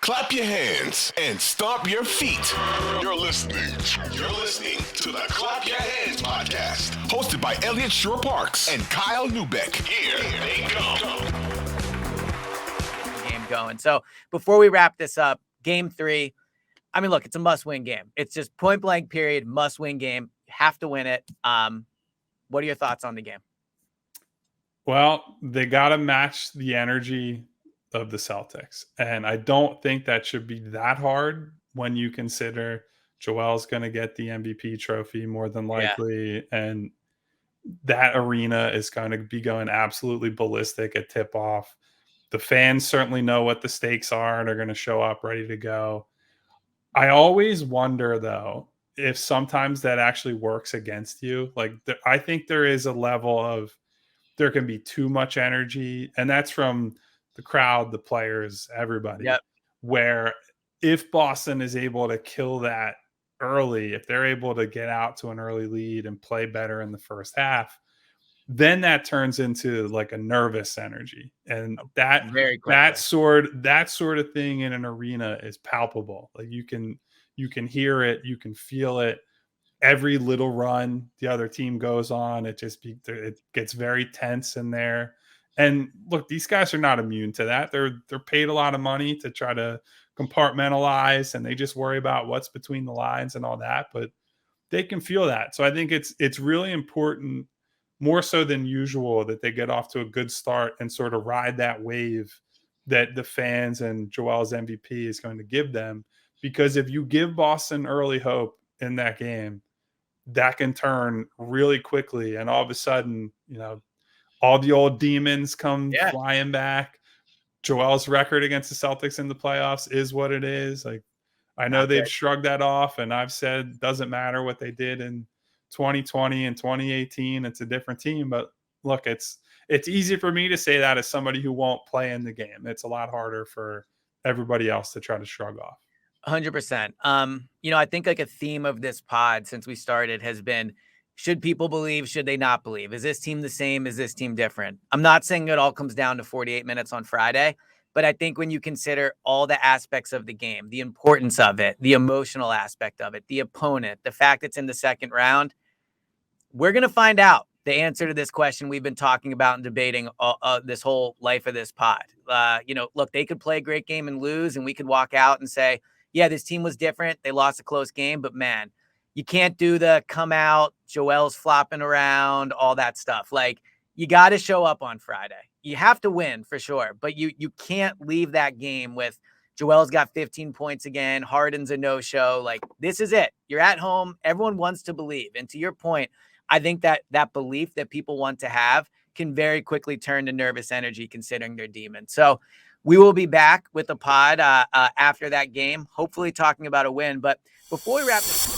Clap your hands and stomp your feet. You're listening to the Clap Your Hands podcast, hosted by Eliot Shorr-Parks and Kyle Neubeck. Here they go. Game going. So before we wrap this up, game 3. I mean, look, it's a must-win game. It's just point-blank period, must-win game. You have to win it. What are your thoughts on the game? Well, they got to match the energy of the Celtics. And I don't think that should be that hard when you consider Joel's going to get the MVP trophy more than likely. Yeah. And that arena is going to be going absolutely ballistic at tip-off. The fans certainly know what the stakes are and are going to show up ready to go. I always wonder, though, if sometimes that actually works against you. Like, I think there is a level of there can be too much energy, and that's from the crowd, the players, everybody. Yep. Where if Boston is able to kill that early, if they're able to get out to an early lead and play better in the first half, then that turns into like a nervous energy. And that sort of thing in an arena is palpable. Like you can hear it, you can feel it. Every little run the other team goes on, it gets very tense in there. And look, these guys are not immune to that. They're paid a lot of money to try to compartmentalize, and they just worry about what's between the lines and all that. But they can feel that. So I think it's really important, more so than usual, that they get off to a good start and sort of ride that wave that the fans and Joel's MVP is going to give them. Because if you give Boston early hope in that game, that can turn really quickly. And all of a sudden, all the old demons come flying back. Joel's record against the Celtics in the playoffs is what it is. Like, I know they've shrugged that off, and I've said doesn't matter what they did in 2020 and 2018. It's a different team. But look, it's easy for me to say that as somebody who won't play in the game. It's a lot harder for everybody else to try to shrug off. 100%. I think like a theme of this pod since we started has been, should people believe? Should they not believe? Is this team the same? Is this team different? I'm not saying it all comes down to 48 minutes on Friday, but I think when you consider all the aspects of the game, the importance of it, the emotional aspect of it, the opponent, the fact it's in the second round, we're going to find out the answer to this question we've been talking about and debating this whole life of this pod. Look, they could play a great game and lose, and we could walk out and say, yeah, this team was different. They lost a close game, but man, you can't do the come out, Joel's flopping around, all that stuff. Like, you got to show up on Friday. You have to win for sure, but you can't leave that game with Joel's got 15 points again. Harden's a no-show. Like, this is it. You're at home. Everyone wants to believe. And to your point, I think that belief that people want to have can very quickly turn to nervous energy considering they're demons. So we will be back with a pod after that game, hopefully talking about a win. But before we wrap this